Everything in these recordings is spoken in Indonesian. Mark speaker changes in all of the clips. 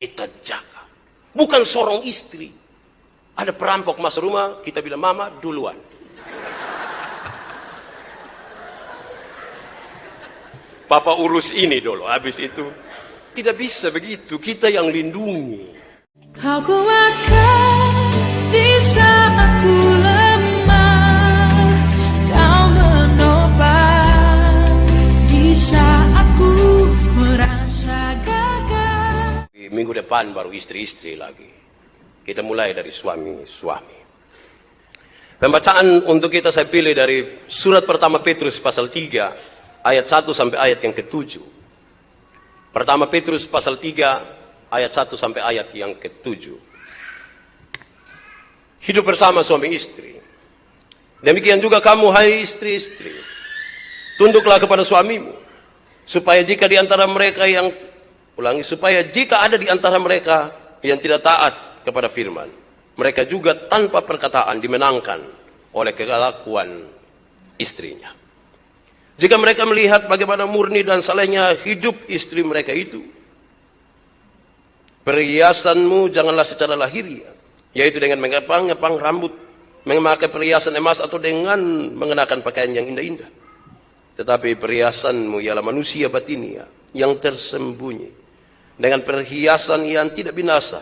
Speaker 1: kita jaga. Bukan seorang istri. Ada perampok masuk rumah, kita bilang, mama duluan. Papa urus ini dulu, habis itu. Tidak bisa begitu, kita yang lindungi.
Speaker 2: Kau kuatkan di saat aku lemah, kau menopang di saat ku merasa gagal.
Speaker 1: Minggu depan baru istri-istri lagi. Kita mulai dari suami-suami. Pembacaan untuk kita saya pilih dari surat pertama Petrus pasal 3 ayat 1 sampai ayat yang ke-7. Pertama Petrus pasal 3 ayat 1 sampai ayat yang ke-7. Hidup bersama suami istri. Demikian juga kamu, hai istri-istri, tunduklah kepada suamimu, supaya jika ada di antara mereka yang tidak taat kepada firman, mereka juga tanpa perkataan dimenangkan oleh kelakuan istrinya. Jika mereka melihat bagaimana murni dan salehnya hidup istri mereka itu, perhiasanmu janganlah secara lahiriah, yaitu dengan mengepang-ngepang rambut, memakai perhiasan emas, atau dengan mengenakan pakaian yang indah-indah. Tetapi perhiasanmu ialah manusia batinia yang tersembunyi, dengan perhiasan yang tidak binasa,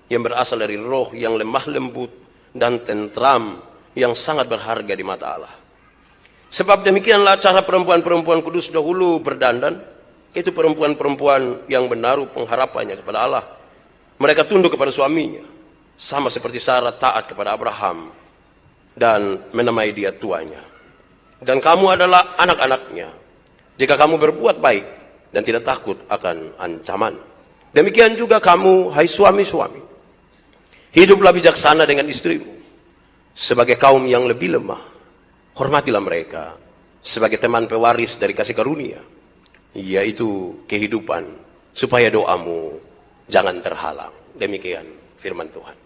Speaker 1: yang berasal dari roh yang lemah lembut dan tentram, yang sangat berharga di mata Allah. Sebab demikianlah cara perempuan-perempuan kudus dahulu berdandan, itu perempuan-perempuan yang menaruh pengharapannya kepada Allah. Mereka tunduk kepada suaminya, sama seperti Sarah taat kepada Abraham dan menamai dia tuanya. Dan kamu adalah anak-anaknya, jika kamu berbuat baik dan tidak takut akan ancaman. Demikian juga kamu, hai suami-suami, hiduplah bijaksana dengan istrimu, sebagai kaum yang lebih lemah. Hormatilah mereka sebagai teman pewaris dari kasih karunia, yaitu kehidupan, supaya doamu jangan terhalang. Demikian firman Tuhan.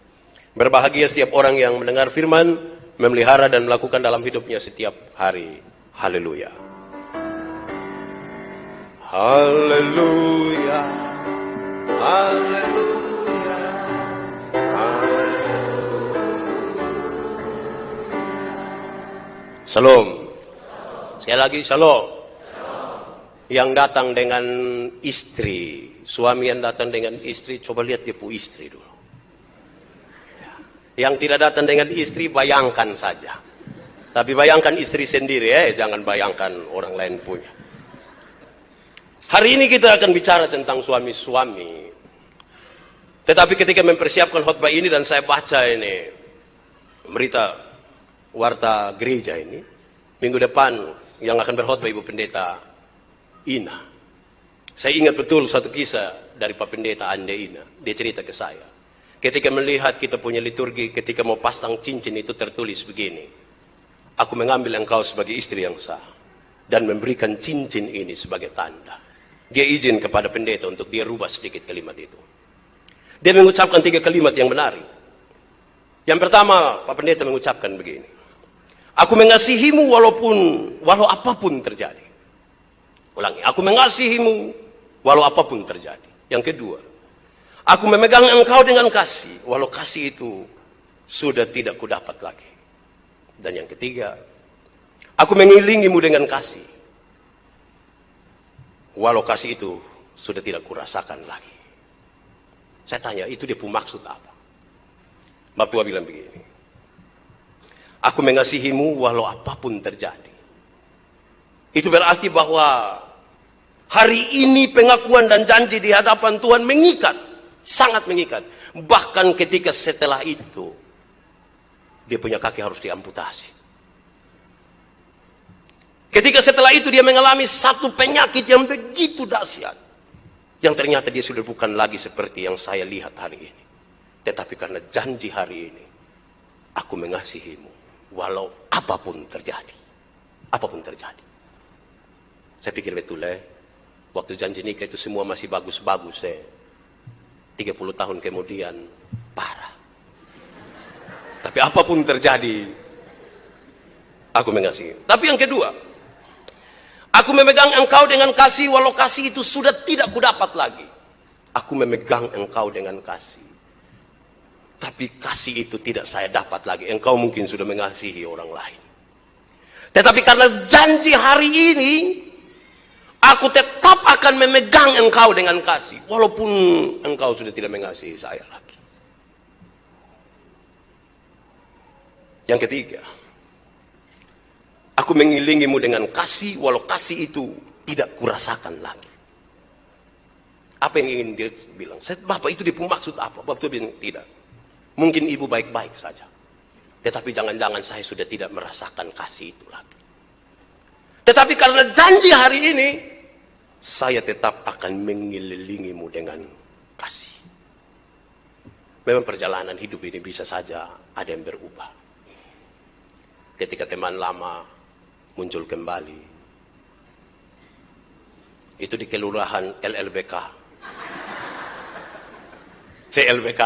Speaker 1: Berbahagia setiap orang yang mendengar firman, memelihara dan melakukan dalam hidupnya setiap hari. Haleluya. Haleluya. Haleluya. Haleluya. Shalom. Sekali lagi shalom. Yang datang dengan istri, suami yang datang dengan istri, coba lihat dia punya istri dulu. Yang tidak datang dengan istri, bayangkan saja. Tapi bayangkan istri sendiri, jangan bayangkan orang lain punya. Hari ini kita akan bicara tentang suami-suami. Tetapi ketika mempersiapkan khotbah ini dan saya baca ini berita warta gereja ini, minggu depan yang akan berkhotbah Ibu Pendeta Ina. Saya ingat betul satu kisah dari Pak Pendeta Ande Ina. Dia cerita ke saya. Ketika melihat kita punya liturgi, ketika mau pasang cincin itu tertulis begini, aku mengambil engkau sebagai istri yang sah dan memberikan cincin ini sebagai tanda. Dia izin kepada pendeta untuk dia rubah sedikit kalimat itu. Dia mengucapkan 3 kalimat yang menarik. Yang pertama, Pak Pendeta mengucapkan begini, aku mengasihimu walau apapun terjadi. Ulangi, aku mengasihimu walau apapun terjadi. Yang kedua, aku memegang engkau dengan kasih, walau kasih itu sudah tidak kudapat lagi. Dan yang ketiga, aku mengiringimu dengan kasih, walau kasih itu sudah tidak kurasakan lagi. Saya tanya, itu dia punya maksud apa? Bapak Tua bilang begini, aku mengasihimu walau apapun terjadi. Itu berarti bahwa hari ini pengakuan dan janji di hadapan Tuhan mengikat, sangat mengikat. Bahkan ketika setelah itu, dia punya kaki harus diamputasi. Ketika setelah itu dia mengalami satu penyakit yang begitu dahsyat, yang ternyata dia sudah bukan lagi seperti yang saya lihat hari ini. Tetapi karena janji hari ini, aku mengasihimu walau apapun terjadi. Apapun terjadi. Saya pikir betul waktu janji nikah itu semua masih bagus-bagus 30 tahun kemudian parah. Tapi apapun terjadi, aku mengasihi. Tapi yang kedua, aku memegang engkau dengan kasih walau kasih itu sudah tidak kudapat lagi. Aku memegang engkau dengan kasih. Tapi kasih itu tidak saya dapat lagi. Engkau mungkin sudah mengasihi orang lain. Tetapi karena janji hari ini, aku tetap akan memegang engkau dengan kasih. Walaupun engkau sudah tidak mengasihi saya lagi. Yang ketiga, aku mengiringimu dengan kasih, walau kasih itu tidak kurasakan lagi. Apa yang ingin dia bilang? Bapak itu dia maksud apa? Bapak itu bilang tidak. Mungkin ibu baik-baik saja. Tetapi jangan-jangan saya sudah tidak merasakan kasih itu lagi. Tetapi karena janji hari ini, saya tetap akan mengelilingimu dengan kasih. Memang perjalanan hidup ini bisa saja ada yang berubah. Ketika teman lama muncul kembali, itu di kelurahan LLBK. CLBK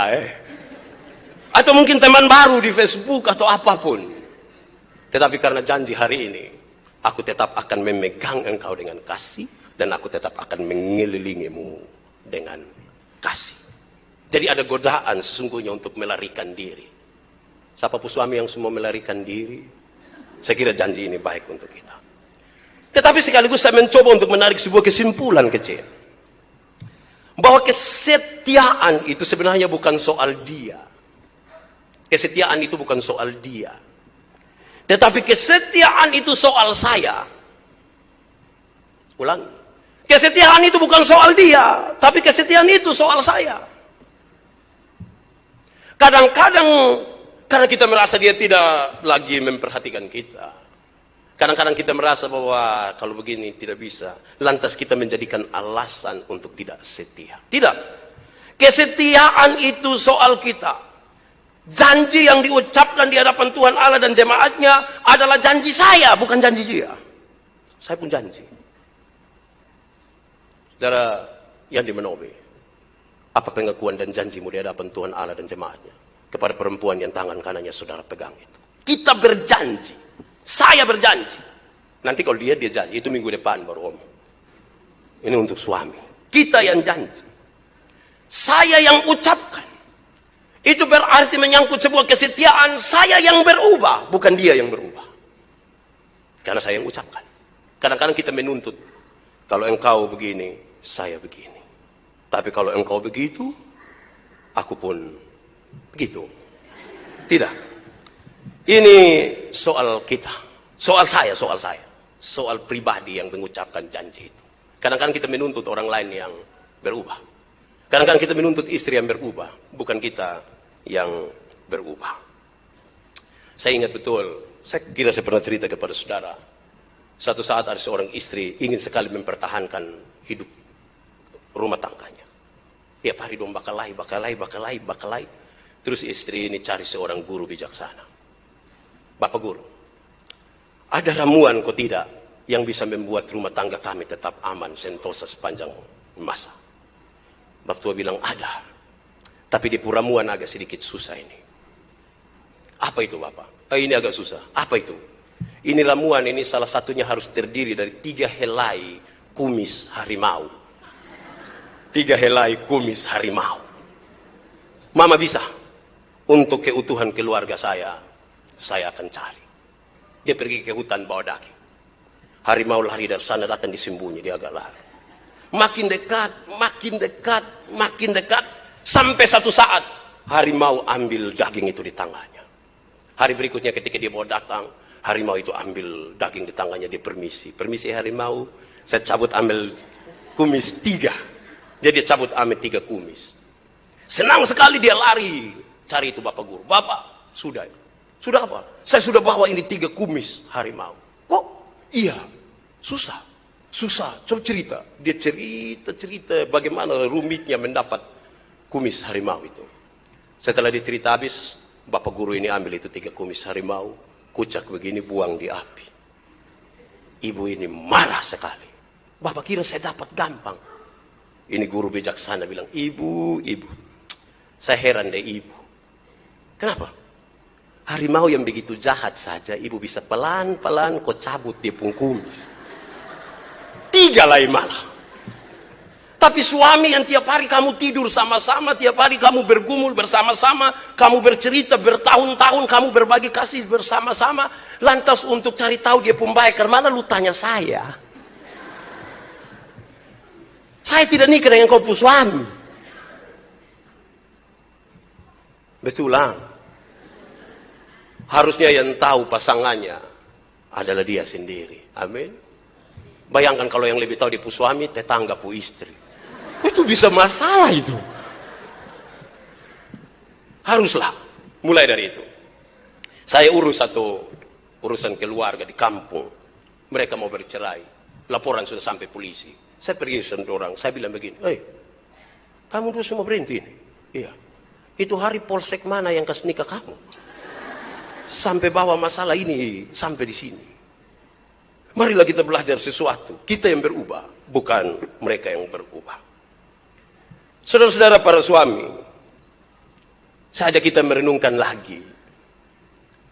Speaker 1: Atau mungkin teman baru di Facebook atau apapun. Tetapi karena janji hari ini, aku tetap akan memegang engkau dengan kasih, dan aku tetap akan mengelilingimu dengan kasih. Jadi ada godaan sesungguhnya untuk melarikan diri. Siapa pun suami yang semua melarikan diri, saya kira janji ini baik untuk kita. Tetapi sekaligus saya mencoba untuk menarik sebuah kesimpulan kecil. Bahwa kesetiaan itu sebenarnya bukan soal dia. Kesetiaan itu bukan soal dia. Tetapi kesetiaan itu soal saya. Ulang. Kesetiaan itu bukan soal dia, tapi kesetiaan itu soal saya. Kadang-kadang karena kita merasa dia tidak lagi memperhatikan kita. Kadang-kadang kita merasa bahwa kalau begini tidak bisa. Lantas kita menjadikan alasan untuk tidak setia. Tidak. Kesetiaan itu soal kita. Janji yang diucapkan di hadapan Tuhan Allah dan jemaatnya adalah janji saya, bukan janji dia. Saya pun janji. Saudara yang dimenobi, apa pengakuan dan janjimu di hadapan Tuhan Allah dan jemaatnya kepada perempuan yang tangan kanannya saudara pegang itu? Kita berjanji. Saya berjanji. Nanti kalau dia janji, itu minggu depan baru om. Ini untuk suami. Kita yang janji. Saya yang ucapkan. Itu berarti menyangkut sebuah kesetiaan. Saya yang berubah, bukan dia yang berubah. Karena saya yang ucapkan. Kadang-kadang kita menuntut. Kalau engkau begini, saya begini. Tapi kalau engkau begitu, aku pun begitu. Tidak. Ini soal kita, soal saya. Soal pribadi yang mengucapkan janji itu. Kadang-kadang kita menuntut orang lain yang berubah. Kadang-kadang kita menuntut istri yang berubah, bukan kita yang berubah. Saya ingat betul, saya kira saya pernah cerita kepada saudara. Suatu saat ada seorang istri ingin sekali mempertahankan hidup rumah tangganya. Tiap hari dong bakalai. Terus istri ini cari seorang guru bijaksana. Bapak guru, ada ramuan kok tidak yang bisa membuat rumah tangga kami tetap aman, sentosa sepanjang masa? Bapak tua bilang ada, tapi di ramuan agak sedikit susah ini. Apa itu Bapak? Ini agak susah. Apa itu? Ini ramuan ini salah satunya harus terdiri dari 3 helai kumis harimau. 3 helai kumis harimau. Mama bisa. Untuk keutuhan keluarga saya akan cari. Dia pergi ke hutan bawa daging. Harimau lari dari sana, datang disembunyi, dia agak lari. Makin dekat, sampai satu saat harimau ambil daging itu di tangannya. Hari berikutnya ketika dia bawa datang, harimau itu ambil daging di tangannya, dia permisi harimau, saya cabut ambil kumis 3. Jadi dia cabut ambil 3 kumis. Senang sekali dia lari, cari itu Bapak guru. Bapak, sudah apa? Saya sudah bawa ini 3 kumis harimau. Kok? Iya, susah. Coba cerita. Dia cerita bagaimana rumitnya mendapat kumis harimau itu. Setelah dia cerita habis, Bapak guru ini ambil itu 3 kumis harimau, kucak begini, buang di api. Ibu ini marah sekali. Bapak kira saya dapat gampang. Ini guru bijaksana bilang, ibu, saya heran deh ibu. Kenapa? Harimau yang begitu jahat saja, ibu bisa pelan-pelan kok cabut dia pun kumis. 3 lain malah. Tapi suami yang tiap hari kamu tidur sama-sama, tiap hari kamu bergumul bersama-sama, kamu bercerita bertahun-tahun, kamu berbagi kasih bersama-sama, lantas untuk cari tahu dia pembaik, mana lu tanya saya? Saya tidak nikah dengan kau suami. Betul lah. Harusnya yang tahu pasangannya adalah dia sendiri. Amin. Bayangkan kalau yang lebih tahu dia suami, tetangga istri. Itu bisa masalah itu. Haruslah mulai dari itu. Saya urus satu urusan keluarga di kampung. Mereka mau bercerai. Laporan sudah sampai polisi. Saya pergi sama orang. Saya bilang begini, kamu dua semua berhenti ini? Iya. Itu hari polsek mana yang kasih nikah kamu? Sampai bawa masalah ini sampai di sini. Marilah kita belajar sesuatu. Kita yang berubah, bukan mereka yang berubah. Saudara-saudara para suami, saja kita merenungkan lagi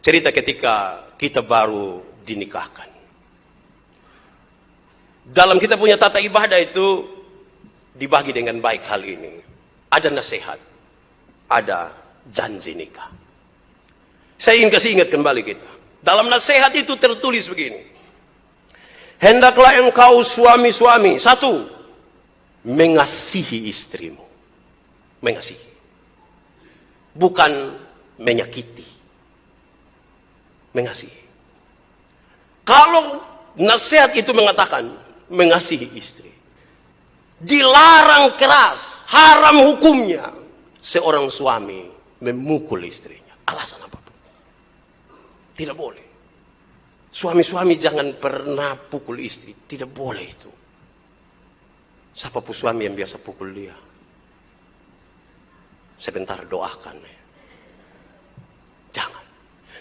Speaker 1: cerita ketika kita baru dinikahkan. Dalam kita punya tata ibadah itu dibagi dengan baik hal ini. Ada nasihat, ada janji nikah. Saya ingin kasih ingat kembali kita. Dalam nasihat itu tertulis begini. Hendaklah engkau suami-suami, satu, mengasihi istrimu. Mengasihi. Bukan menyakiti. Mengasihi. Kalau nasihat itu mengatakan mengasihi istri, dilarang keras, haram hukumnya seorang suami memukul istrinya. Alasan apapun. Tidak boleh. Suami-suami jangan pernah pukul istri. Tidak boleh itu. Siapapun suami yang biasa pukul dia, sebentar doakan. Jangan.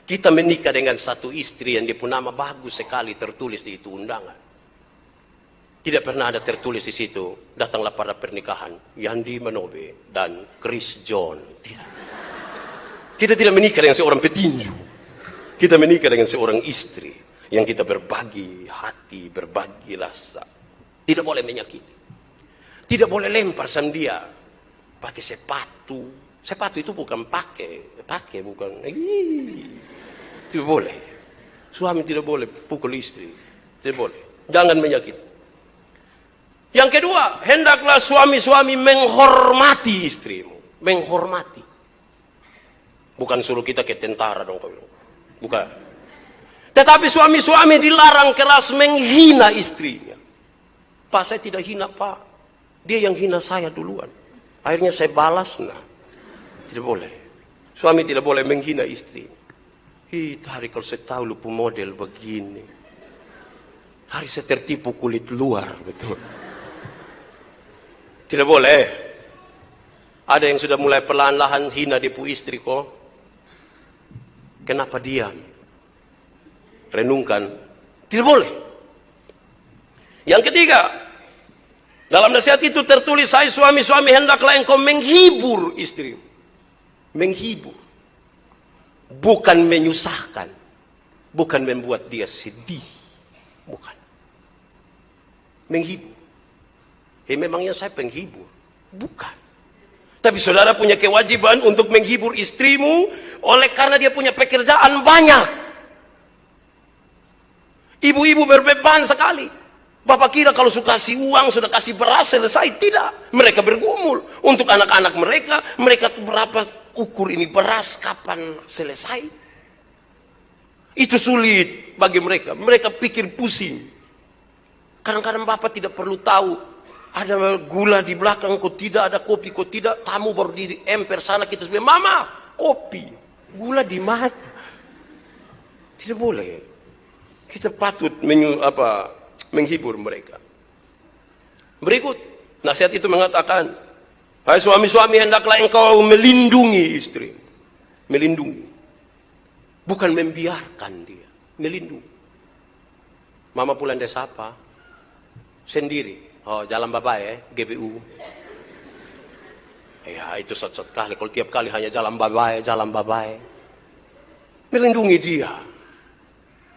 Speaker 1: Kita menikah dengan satu istri yang dia pun nama bagus sekali tertulis di itu undangan. Tidak pernah ada tertulis di situ, datanglah pada pernikahan Yandi Manobe dan Chris John. Tidak. Kita tidak menikah dengan seorang petinju. Kita menikah dengan seorang istri yang kita berbagi hati, berbagi rasa. Tidak boleh menyakiti. Tidak boleh lempar sama dia pakai sepatu. Sepatu itu bukan pakai bukan. Tidak boleh. Suami tidak boleh pukul istri. Tidak boleh. Jangan menyakiti. Yang kedua, hendaklah suami-suami menghormati istrimu. Menghormati. Bukan suruh kita ke tentara dong. Bukan. Tetapi suami-suami dilarang keras menghina istrinya. Pak, saya tidak hina, Pak. Dia yang hina saya duluan. Akhirnya saya balas. Nah, tidak boleh. Suami tidak boleh menghina istri. Hari kalau saya tahu lu model begini. Hari saya tertipu kulit luar. Betul. Tidak boleh. Ada yang sudah mulai perlahan-lahan hina di istri kok. Kenapa diam? Renungkan. Tidak boleh. Yang ketiga, dalam nasihat itu tertulis, hai suami-suami hendaklah engkau menghibur istrimu. Menghibur. Bukan menyusahkan. Bukan membuat dia sedih. Bukan. Menghibur. Memangnya saya penghibur? Bukan. Tapi saudara punya kewajiban untuk menghibur istrimu oleh karena dia punya pekerjaan banyak. Ibu-ibu berbeban sekali. Bapak kira kalau sudah kasih uang, sudah kasih beras, selesai. Tidak. Mereka bergumul. Untuk anak-anak mereka, mereka berapa ukur ini beras, kapan selesai. Itu sulit bagi mereka. Mereka pikir pusing. Kadang-kadang Bapak tidak perlu tahu. Ada gula di belakang, kok tidak, ada kopi, kok tidak. Tamu baru di emper sana, kita bilang, Mama, kopi. Gula di mana? Tidak boleh. Kita patut menghibur mereka. Berikut, nasihat itu mengatakan, hai suami-suami hendaklah engkau melindungi istri. Melindungi. Bukan membiarkan dia. Melindungi. Mama pulang desa apa? Sendiri. Oh, jalan babai GBU. Ya, itu sat-sat kali. Kalau tiap kali hanya jalan babai. Melindungi dia.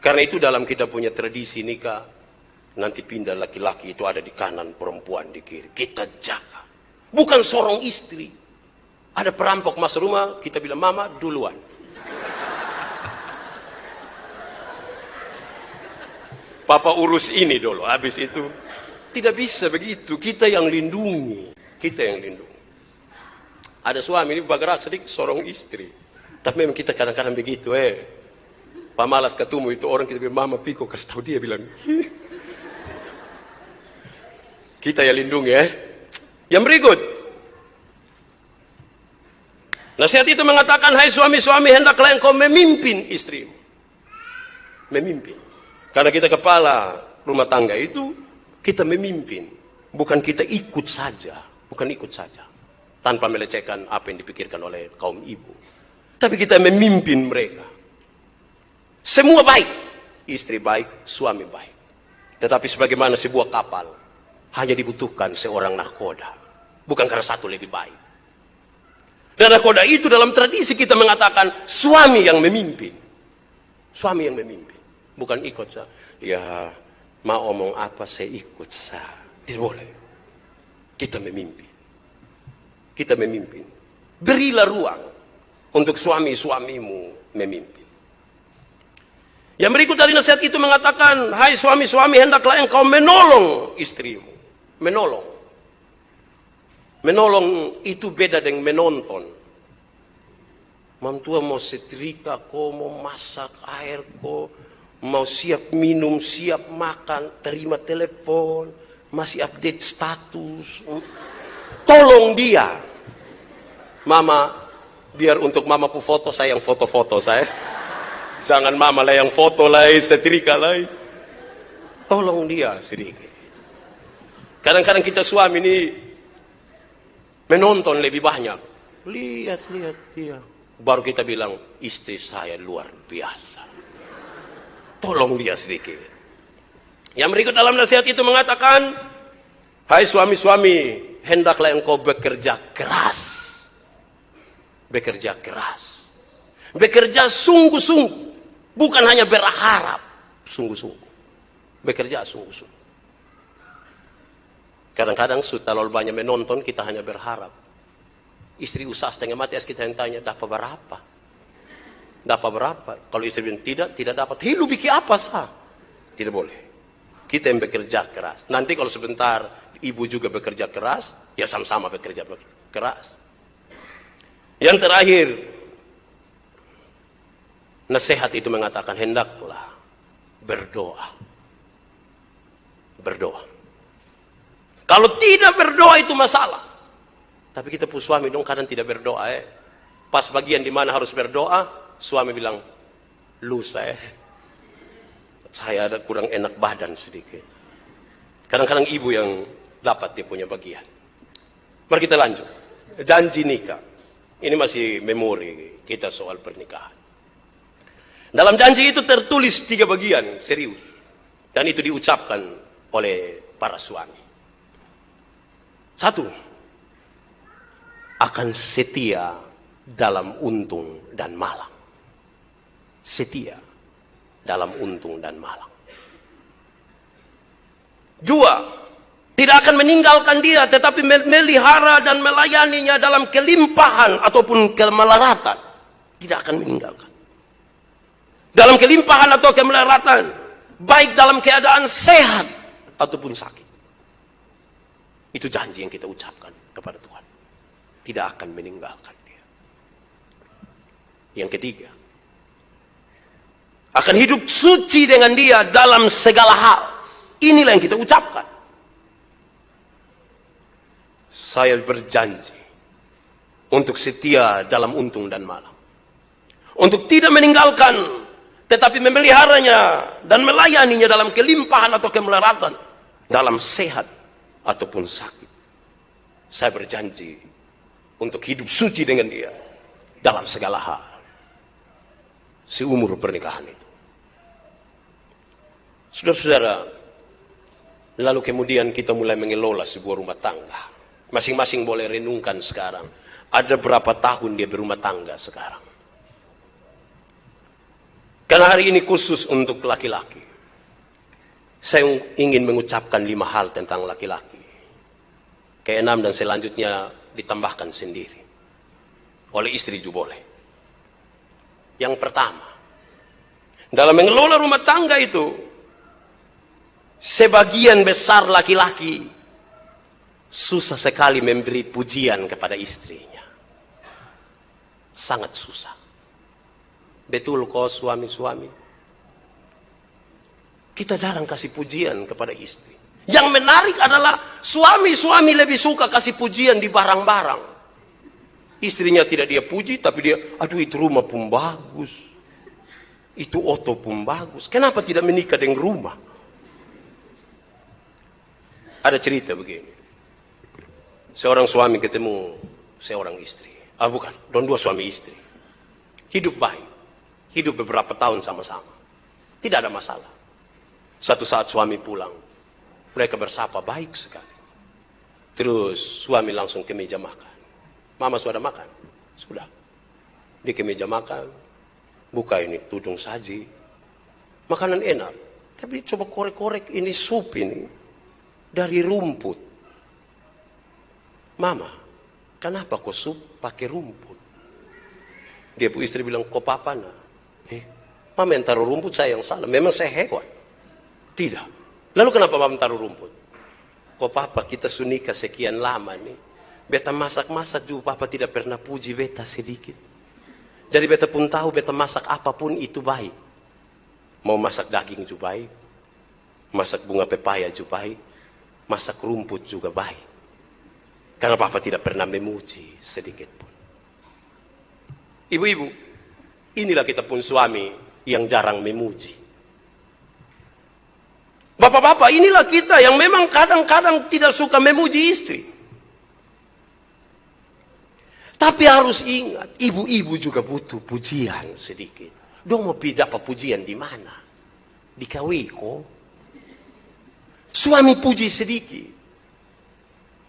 Speaker 1: Karena itu dalam kita punya tradisi nikah, Nanti pindah laki-laki itu ada di kanan, perempuan di kiri. Kita jaga. Bukan seorang istri. Ada perampok masuk rumah, kita bilang, mama duluan. Papa urus ini dulu, habis itu. Tidak bisa begitu, kita yang lindungi. Kita yang lindungi. Ada suami ini bergerak sedikit, seorang istri. Tapi memang kita kadang-kadang begitu, pamalas ketemu itu orang, kita bilang, mama Piko, kasih tahu dia, bilang. Kita yang lindungi, Yang berikut. Nasihat itu mengatakan, hai suami-suami, hendaklah engkau memimpin istrimu. Memimpin. Karena kita kepala rumah tangga itu, kita memimpin. Bukan kita ikut saja. Bukan ikut saja. Tanpa melecehkan apa yang dipikirkan oleh kaum ibu. Tapi kita memimpin mereka. Semua baik. Istri baik, suami baik. Tetapi sebagaimana sebuah kapal, hanya dibutuhkan seorang nahkoda. Bukan karena satu lebih baik. Dan nahkoda itu dalam tradisi kita mengatakan suami yang memimpin. Suami yang memimpin. Bukan ikut saja. Ya, mau omong apa saya ikut saja. Tidak boleh. Kita memimpin. Kita memimpin. Berilah ruang untuk suami-suamimu memimpin. Yang berikut dari nasihat itu mengatakan, hai suami-suami, hendaklah engkau menolong istrimu. Menolong. Menolong itu beda dengan menonton. Mantua mau setrika ko, mau masak air ko, mau siap minum, siap makan, terima telepon, masih update status. Tolong dia. Mama, biar untuk mama pu foto, saya yang foto-foto saya. Jangan mama lah yang foto lah, setrika lah. Tolong dia sedikit. Kadang-kadang kita suami ini menonton lebih banyak. Lihat dia. Baru kita bilang, istri saya luar biasa. Tolong dia sedikit. Yang berikut dalam nasihat itu mengatakan, hai suami-suami, hendaklah engkau bekerja keras. Bekerja keras. Bekerja sungguh-sungguh. Bukan hanya berharap. Sungguh-sungguh. Bekerja sungguh-sungguh. Kadang-kadang sudah terlalu banyak menonton, kita hanya berharap. Istri usaha setengah mati, kita yang tanya, dapat berapa? Dapat berapa? Kalau istri bilang tidak dapat. Hei, lu bikin apa sah? Tidak boleh. Kita yang bekerja keras. Nanti kalau sebentar ibu juga bekerja keras, ya sama-sama bekerja keras. Yang terakhir, nasihat itu mengatakan, hendaklah berdoa. Berdoa. Kalau tidak berdoa itu masalah. Tapi kita pun suami dong kadang tidak berdoa. Pas bagian di mana harus berdoa, suami bilang, lusa saya ada kurang enak badan sedikit. Kadang-kadang ibu yang dapat dia punya bagian. Mari kita lanjut. Janji nikah. Ini masih memori kita soal pernikahan. Dalam janji itu tertulis 3 bagian, serius. Dan itu diucapkan oleh para suami. 1. Akan setia dalam untung dan malang. Setia dalam untung dan malang. 2. Tidak akan meninggalkan dia, tetapi melihara dan melayaninya dalam kelimpahan ataupun kemelaratan. Tidak akan meninggalkan. Dalam kelimpahan atau kemelaratan, baik dalam keadaan sehat ataupun sakit. Itu janji yang kita ucapkan kepada Tuhan. Tidak akan meninggalkan dia. Yang ketiga, akan hidup suci dengan dia dalam segala hal. Inilah yang kita ucapkan. Saya berjanji untuk setia dalam untung dan malang. Untuk tidak meninggalkan, tetapi memeliharanya dan melayaninya dalam kelimpahan atau kemelaratan, dalam sehat ataupun sakit. Saya berjanji untuk hidup suci dengan dia dalam segala hal. Seumur pernikahan itu. Saudara-saudara, lalu kemudian kita mulai mengelola sebuah rumah tangga. Masing-masing boleh renungkan sekarang. Ada berapa tahun dia berumah tangga sekarang? Karena hari ini khusus untuk laki-laki. Saya ingin mengucapkan 5 hal tentang laki-laki. Keenam dan selanjutnya ditambahkan sendiri. Oleh istri juga boleh. Yang pertama, dalam mengelola rumah tangga itu, sebagian besar laki-laki susah sekali memberi pujian kepada istrinya. Sangat susah. Betul kok suami-suami? Kita jarang kasih pujian kepada istri. Yang menarik adalah suami-suami lebih suka kasih pujian di barang-barang. Istrinya tidak dia puji, tapi dia, aduh itu rumah pun bagus. Itu oto pun bagus. Kenapa tidak menikah dengan rumah? Ada cerita begini. Seorang suami ketemu seorang istri. Bukan, dua suami istri. Hidup baik. Hidup beberapa tahun sama-sama. Tidak ada masalah. Satu saat suami pulang. Mereka bersapa baik sekali. Terus suami langsung ke meja makan. Mama sudah makan? Sudah. Dia ke meja makan. Buka ini tudung saji. Makanan enak. Tapi coba korek-korek ini sup ini. Dari rumput. Mama, kenapa kau sup pakai rumput? Dia bu istri bilang, kok papa nah? Mama yang taruh rumput, saya yang salah. Memang saya hewan. Tidak. Lalu kenapa mama taruh rumput? Kok papa kita sunika sekian lama nih. Beta masak-masak juga papa tidak pernah puji beta sedikit. Jadi beta pun tahu beta masak apapun itu baik. Mau masak daging juga baik. Masak bunga pepaya juga baik. Masak rumput juga baik. Karena papa tidak pernah memuji sedikit pun. Ibu-ibu, inilah kita pun suami yang jarang memuji. Bapak-bapak, inilah kita yang memang kadang-kadang tidak suka memuji istri. Tapi harus ingat, ibu-ibu juga butuh pujian sedikit. Dong mau dapat pujian di mana? Di kawiko. Suami puji sedikit.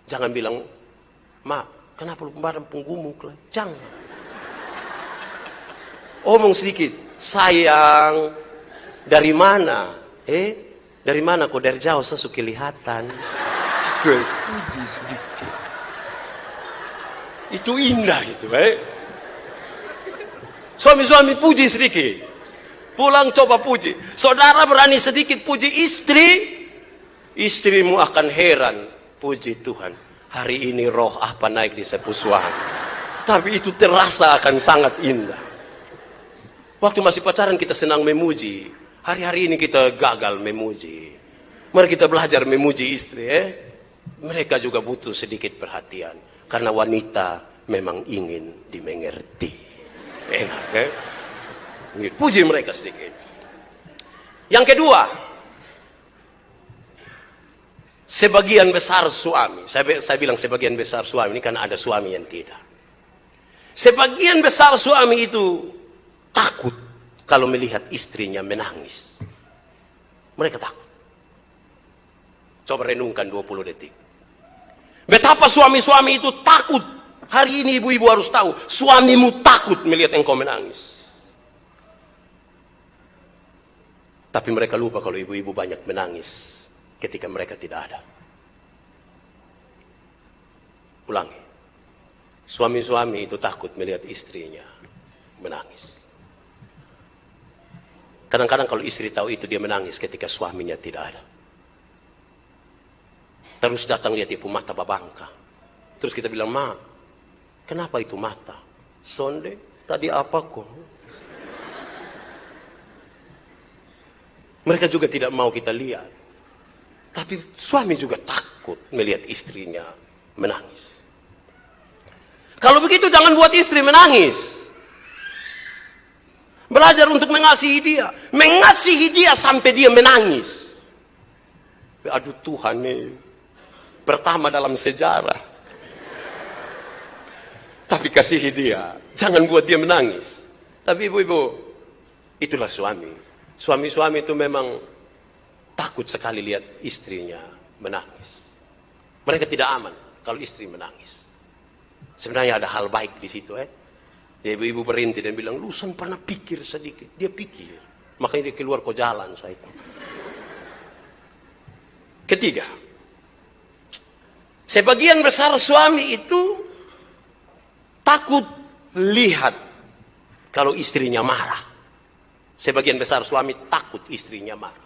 Speaker 1: Jangan bilang, Ma, kenapa lu kemarin penggumuk lah? Jangan. Omong sedikit, sayang, dari mana? Dari mana kok dari jauh saya suka kelihatan? Puji sedikit. Itu indah itu, Suami-suami puji sedikit. Pulang coba puji. Saudara berani sedikit puji istri, istrimu akan heran. Puji Tuhan, hari ini roh apa naik di sepu suami. Tapi itu terasa akan sangat indah. Waktu masih pacaran kita senang memuji. Hari-hari ini kita gagal memuji. Mari kita belajar memuji istri. Mereka juga butuh sedikit perhatian. Karena wanita memang ingin dimengerti. Enak, Puji mereka sedikit. Yang kedua, sebagian besar suami. Saya bilang sebagian besar suami ini karena ada suami yang tidak. Sebagian besar suami itu takut kalau melihat istrinya menangis. Mereka takut. Coba renungkan 20 detik. Betapa suami-suami itu takut. Hari ini ibu-ibu harus tahu, suamimu takut melihat engkau menangis. Tapi mereka lupa kalau ibu-ibu banyak menangis ketika mereka tidak ada. Ulangi. Suami-suami itu takut melihat istrinya menangis. Kadang-kadang kalau istri tahu itu dia menangis ketika suaminya tidak ada. Terus datang lihat ibu mata babangka. Terus kita bilang, Ma, kenapa itu mata? Sonde, tadi apa kok? Mereka juga tidak mau kita lihat. Tapi suami juga takut melihat istrinya menangis. Kalau begitu jangan buat istri menangis. Belajar untuk mengasihi dia. Mengasihi dia sampai dia menangis. Aduh Tuhan nih. Pertama dalam sejarah. Tapi kasihi dia. Jangan buat dia menangis. Tapi ibu-ibu, itulah suami. Suami-suami itu memang takut sekali lihat istrinya menangis. Mereka tidak aman kalau istri menangis. Sebenarnya ada hal baik di situ. Ibu-ibu berhenti dan bilang, Lusan pernah pikir sedikit. Dia pikir. Makanya dia keluar ke jalan saya itu. Ketiga, sebagian besar suami itu takut lihat kalau istrinya marah. Sebagian besar suami takut istrinya marah.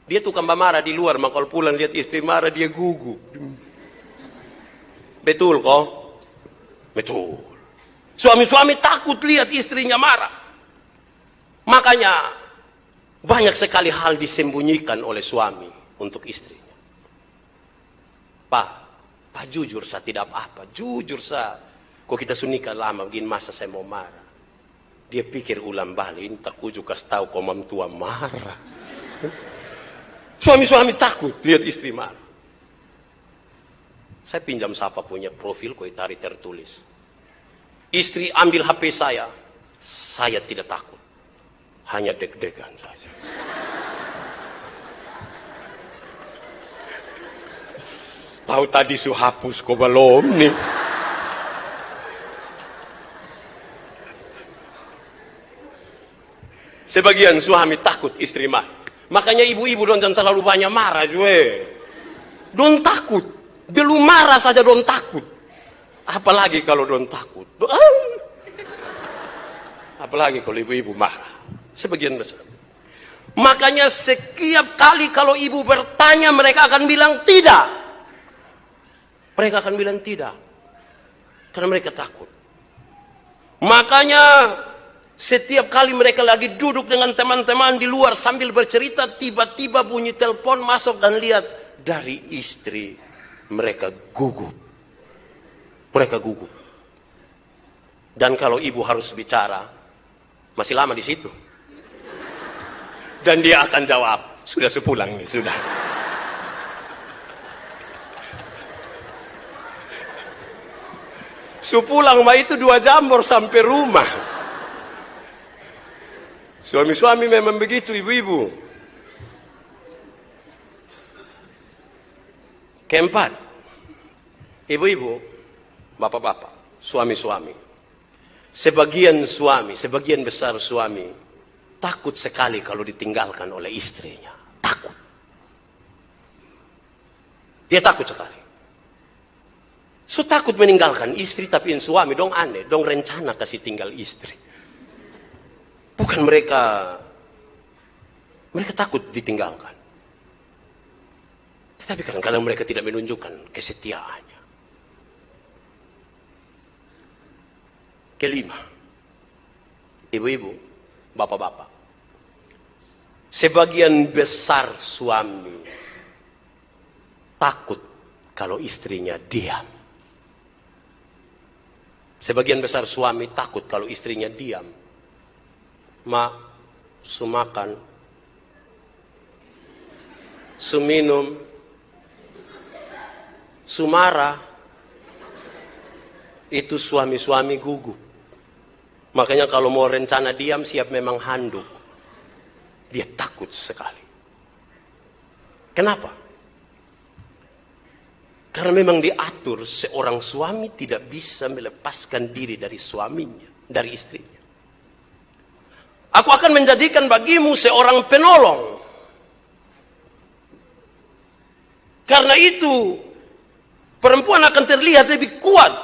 Speaker 1: Dia tukang marah di luar, maka kalau pulang lihat istri marah, dia gugup. Betul kok? Betul. Suami-suami takut lihat istrinya marah. Makanya banyak sekali hal disembunyikan oleh suami untuk istrinya. Pak jujur saya tidak apa-apa. Jujur saya. Kok kita sunikah lama begini, masa saya mau marah. Dia pikir ulang balik, tak juga tahu kok mam tua marah. Suami-suami takut lihat istri marah. Saya pinjam siapa punya profil, kok tadi tertulis. Istri ambil HP saya tidak takut. Hanya deg-degan saja. Tahu tadi su hapus kok belum nih. Sebagian suami takut istri marah. Makanya ibu-ibu jangan terlalu banyak marah juga. Don't takut. Belum marah saja don't takut. Apalagi kalau don't takut. Apalagi kalau ibu-ibu marah. Sebagian besar. Makanya setiap kali kalau ibu bertanya, mereka akan bilang tidak. Mereka akan bilang tidak. Karena mereka takut. Makanya setiap kali mereka lagi duduk dengan teman-teman di luar sambil bercerita, tiba-tiba bunyi telepon masuk dan lihat dari istri. Mereka gugup. Mereka gugup. Dan kalau ibu harus bicara, masih lama di situ. Dan dia akan jawab, sudah sepulang nih, sudah. Sepulang mah itu 2 jam baru sampai rumah. Suami-suami memang begitu, ibu-ibu. Keempat, ibu-ibu, bapak-bapak, suami-suami. Sebagian besar suami takut sekali kalau ditinggalkan oleh istrinya. Takut. Dia takut sekali. So takut meninggalkan istri, tapi suami dong aneh, dong rencana kasih tinggal istri. Bukan mereka takut ditinggalkan. Tetapi kadang-kadang mereka tidak menunjukkan kesetiaannya. Kelima, ibu-ibu, bapak-bapak. Sebagian besar suami takut kalau istrinya diam. Sebagian besar suami takut kalau istrinya diam. Ma, sumakan, suminum, sumara. Itu suami-suami gugup. Makanya kalau mau rencana diam, siap memang handuk. Dia takut sekali. Kenapa? Karena memang diatur seorang suami tidak bisa melepaskan diri dari suaminya, dari istrinya. Aku akan menjadikan bagimu seorang penolong. Karena itu, perempuan akan terlihat lebih kuat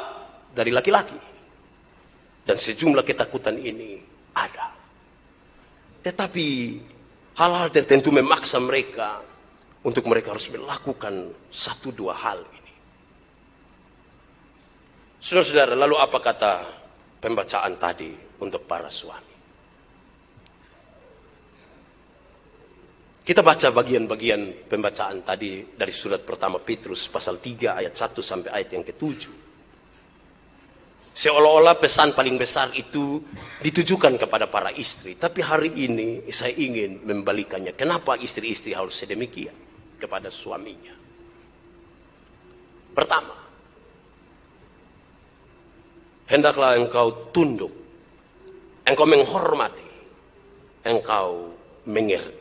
Speaker 1: dari laki-laki. Dan sejumlah ketakutan ini ada. Tetapi hal-hal tertentu memaksa mereka untuk mereka harus melakukan 1-2 hal ini. Saudara-saudara, lalu apa kata pembacaan tadi untuk para suami? Kita baca bagian-bagian pembacaan tadi dari surat pertama Petrus pasal 3 ayat 1 sampai ayat yang ke-7. Seolah-olah pesan paling besar itu ditujukan kepada para istri. Tapi hari ini saya ingin membalikannya. Kenapa istri-istri harus sedemikian kepada suaminya? Pertama, hendaklah engkau tunduk, engkau menghormati, engkau mengerti.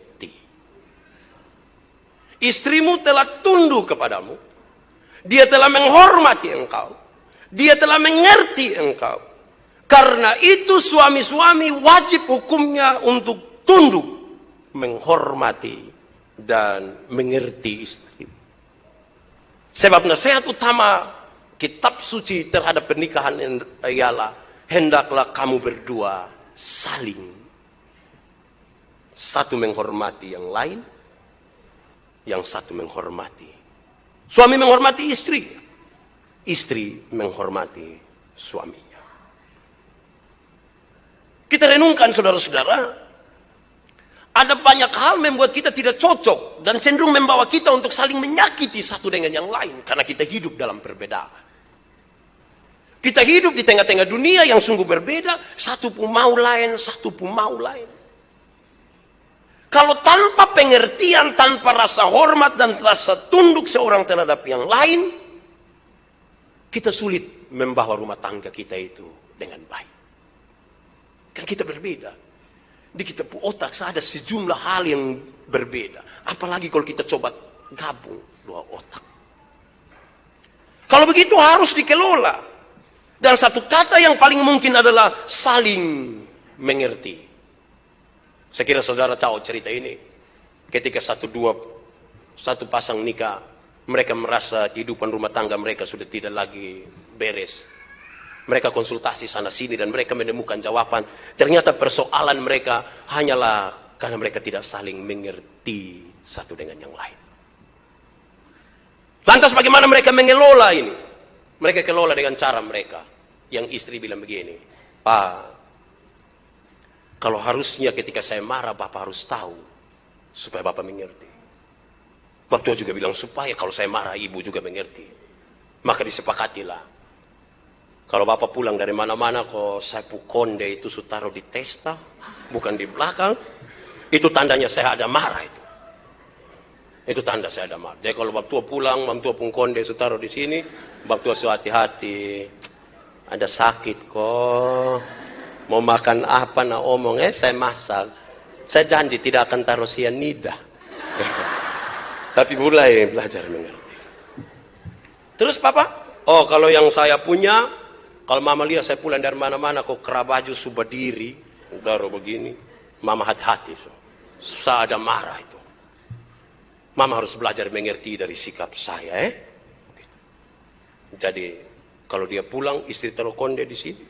Speaker 1: Istrimu telah tunduk kepadamu, dia telah menghormati engkau, dia telah mengerti engkau. Karena itu suami-suami wajib hukumnya untuk tunduk, menghormati, dan mengerti istri. Sebab nasihat utama kitab suci terhadap pernikahan ialah hendaklah kamu berdua saling, satu menghormati yang lain, yang satu menghormati. Suami menghormati istri, istri menghormati suaminya. Kita renungkan saudara-saudara, ada banyak hal membuat kita tidak cocok dan cenderung membawa kita untuk saling menyakiti satu dengan yang lain karena kita hidup dalam perbedaan. Kita hidup di tengah-tengah dunia yang sungguh berbeda, satu pun mau lain, satu pun mau lain. Kalau tanpa pengertian, tanpa rasa hormat dan rasa tunduk seorang terhadap yang lain, kita sulit membawa rumah tangga kita itu dengan baik. Kan kita berbeda. Di kita otak ada sejumlah hal yang berbeda. Apalagi kalau kita coba gabung dua otak. Kalau begitu harus dikelola. Dan satu kata yang paling mungkin adalah saling mengerti. Saya kira saudara tahu cerita ini. Ketika satu pasang nikah, mereka merasa kehidupan rumah tangga mereka sudah tidak lagi beres. Mereka konsultasi sana sini dan mereka menemukan jawaban. Ternyata persoalan mereka hanyalah karena mereka tidak saling mengerti satu dengan yang lain. Lantas bagaimana mereka mengelola ini? Mereka kelola dengan cara mereka. Yang istri bilang begini, Pak, kalau harusnya ketika saya marah, Bapak harus tahu, supaya Bapak mengerti. Bapak tua juga bilang, supaya kalau saya marah, Ibu juga mengerti. Maka disepakatilah. Kalau Bapak pulang dari mana-mana, kok sapu konde itu taruh di testa, bukan di belakang, itu tandanya saya ada marah itu. Itu tanda saya ada marah. Jadi kalau Bapak tua pulang, Bapak tua pun konde taruh di sini, Bapak tua hati-hati. Ada sakit kok. Mau makan apa nak omong? Saya masak. Saya janji tidak akan taruh sianida. Tapi mulai belajar mengerti. Terus Papa? Oh kalau yang saya punya, kalau Mama lihat saya pulang dari mana-mana kok kerabaju subah diri, taruh begini. Mama hati-hati. Saya ada marah itu. Mama harus belajar mengerti dari sikap saya. Jadi kalau dia pulang, istri taruh konde di sini,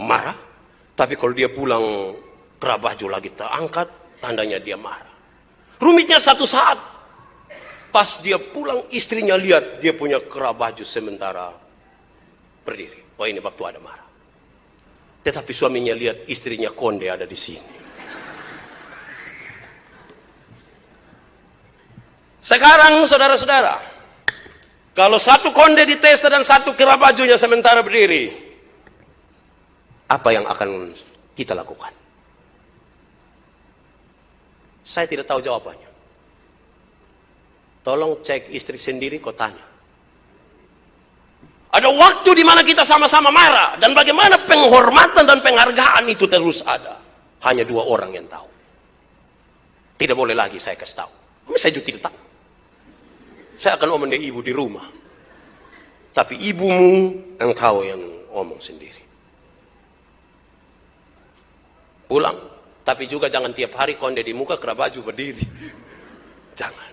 Speaker 1: marah. Tapi kalau dia pulang, kerabaju lagi terangkat, tandanya dia marah. Rumitnya satu saat, pas dia pulang, istrinya lihat dia punya kerabaju sementara berdiri. Oh ini waktu ada marah. Tetapi suaminya lihat istrinya konde ada di sini. Sekarang saudara-saudara, kalau satu konde di testa dan satu kerabajunya sementara berdiri, apa yang akan kita lakukan? Saya tidak tahu jawabannya. Tolong cek istri sendiri, kau tanya. Ada waktu di mana kita sama-sama marah, dan bagaimana penghormatan dan penghargaan itu terus ada. Hanya dua orang yang tahu. Tidak boleh lagi saya kasih tahu. Saya juga tidak tahu. Saya akan omong dengan ibu di rumah. Tapi ibumu, engkau yang omong sendiri. Pulang. Tapi juga jangan tiap hari konde di muka, kerabaju berdiri. Jangan.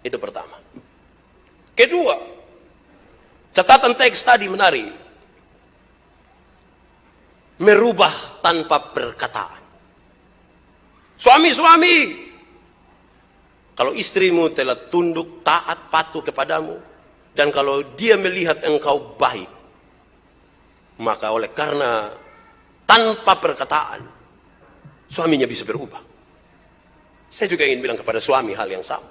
Speaker 1: Itu pertama. Kedua, catatan teks tadi menarik. Merubah tanpa perkataan. Suami-suami, kalau istrimu telah tunduk, taat, patuh kepadamu, dan kalau dia melihat engkau baik, maka oleh karena tanpa perkataan, suaminya bisa berubah. Saya juga ingin bilang kepada suami hal yang sama.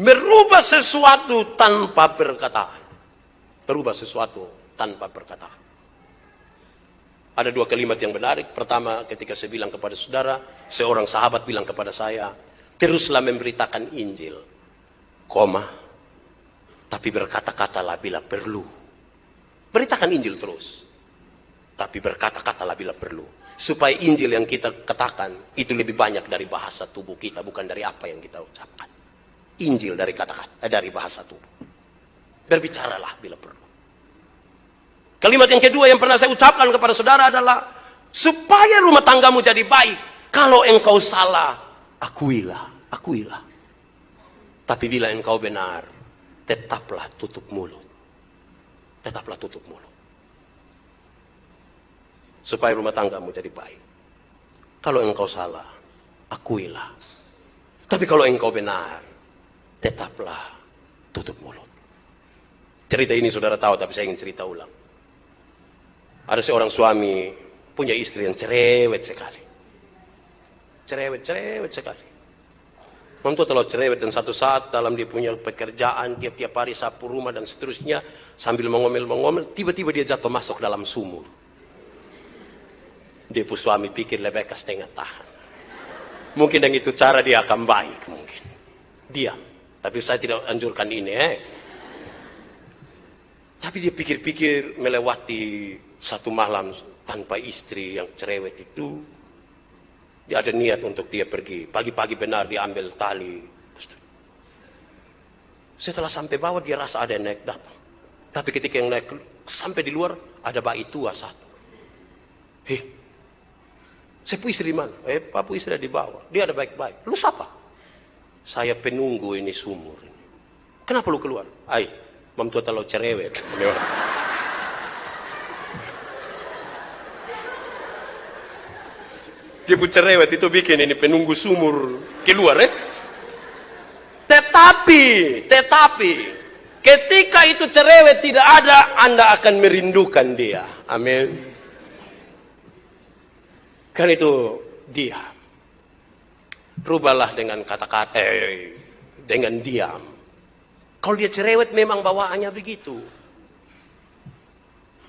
Speaker 1: Merubah sesuatu tanpa perkataan. Merubah sesuatu tanpa perkataan. Ada dua kalimat yang menarik. Pertama, ketika saya bilang kepada saudara, seorang sahabat bilang kepada saya, teruslah memberitakan Injil, tapi berkata-katalah bila perlu. Beritakan Injil terus, tapi berkata-katalah bila perlu. Supaya Injil yang kita katakan itu lebih banyak dari bahasa tubuh kita, bukan dari apa yang kita ucapkan. Injil dari kata-kata, dari bahasa tubuh. Berbicaralah bila perlu. Kalimat yang kedua yang pernah saya ucapkan kepada saudara adalah, supaya rumah tanggamu jadi baik, kalau engkau salah, akuilah. Tapi bila engkau benar, tetaplah tutup mulut. Tetaplah tutup mulut. Supaya rumah tanggamu jadi baik. Kalau engkau salah, akuilah. Tapi kalau engkau benar, tetaplah tutup mulut. Cerita ini saudara tahu, tapi saya ingin cerita ulang. Ada seorang suami punya istri yang cerewet sekali. Cerewet sekali. Tentu kalau cerewet dan satu saat dalam dia punya pekerjaan, tiap-tiap hari sapu rumah dan seterusnya, sambil mengomel-mengomel, tiba-tiba dia jatuh masuk dalam sumur. Dia pun suami pikir lebih ke setengah tahan. Mungkin dengan itu cara dia akan baik mungkin. Diam. Tapi saya tidak anjurkan ini. Tapi dia pikir-pikir melewati satu malam tanpa istri yang cerewet itu. Dia ada niat untuk dia pergi. Pagi-pagi benar dia ambil tali. Setelah sampai bawah dia rasa ada yang naik datang. Tapi ketika yang naik sampai di luar ada bayi tua satu. Saya pu istri di mana? Papu istri di bawah. Dia ada baik-baik. Lu siapa? Saya penunggu ini sumur ini. Kenapa lu keluar? Mam tua terlalu cerewet. Dia pun cerewet itu bikin ini penunggu sumur keluar Tetapi ketika itu cerewet tidak ada, Anda akan merindukan dia. Amin. Karena itu diam. Rubahlah dengan kata-kata, dengan diam. Kalau dia cerewet memang bawaannya begitu.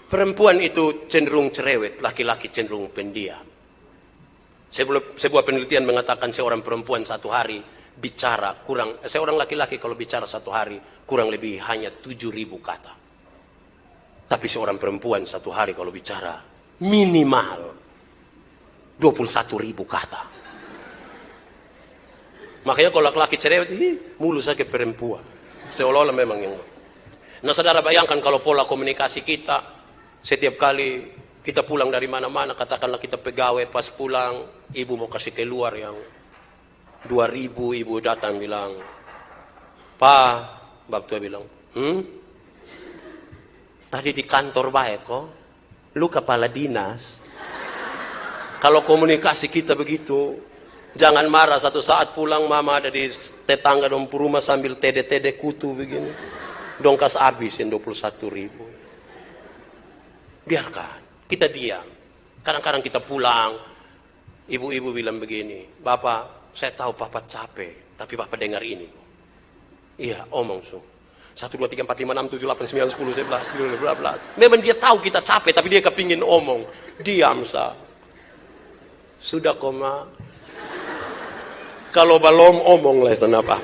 Speaker 1: Perempuan itu cenderung cerewet, laki-laki cenderung pendiam. Sebuah penelitian mengatakan seorang perempuan satu hari bicara seorang laki-laki kalau bicara satu hari kurang lebih hanya 7.000 kata. Tapi seorang perempuan satu hari kalau bicara minimal 21.000 kata. Makanya kalau laki-laki cerewet, mulu saja perempuan. Seolah-olah memang yang. Nah saudara bayangkan kalau pola komunikasi kita, setiap kali kita pulang dari mana-mana, katakanlah kita pegawai, pas pulang, ibu mau kasih keluar yang 2.000, ibu datang bilang, Pak, bab tua bilang, tadi di kantor baik kok, lu kepala dinas. Kalau komunikasi kita begitu, jangan marah satu saat pulang mama ada di tetangga dompu rumah sambil tede-tede kutu begini. Dongkas habisin 21.000. Biarkan. Kita diam. Kadang-kadang kita pulang, ibu-ibu bilang begini, Bapak, saya tahu Papa capek, tapi Papa dengar ini. Iya, omong so. 1, 2, 3, 4, 5, 6, 7, 8, 9, 10, 11, 12. Memang dia tahu kita capek, tapi dia kepingin omong. Diam, sa. Sudah koma. Kalau belum omong lah, apa?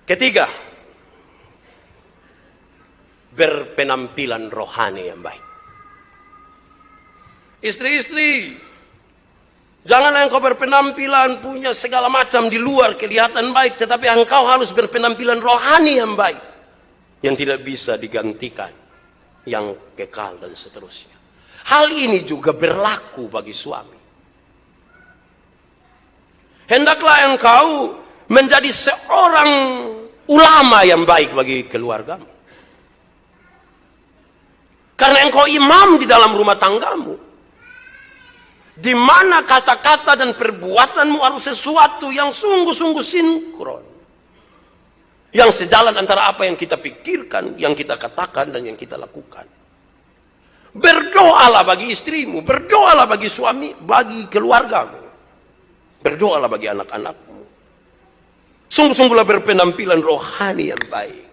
Speaker 1: Ketiga, berpenampilan rohani yang baik. Istri-istri, janganlah engkau berpenampilan punya segala macam di luar kelihatan baik, tetapi engkau harus berpenampilan rohani yang baik, yang tidak bisa digantikan, yang kekal dan seterusnya. Hal ini juga berlaku bagi suami. Hendaklah engkau menjadi seorang ulama yang baik bagi keluargamu. Karena engkau imam di dalam rumah tanggamu. Di mana kata-kata dan perbuatanmu harus sesuatu yang sungguh-sungguh sinkron. Yang sejalan antara apa yang kita pikirkan, yang kita katakan, dan yang kita lakukan. Berdoalah bagi istrimu, berdoalah bagi suami, bagi keluargamu. Berdoalah bagi anak-anakmu. Sungguh-sungguhlah berpenampilan rohani yang baik.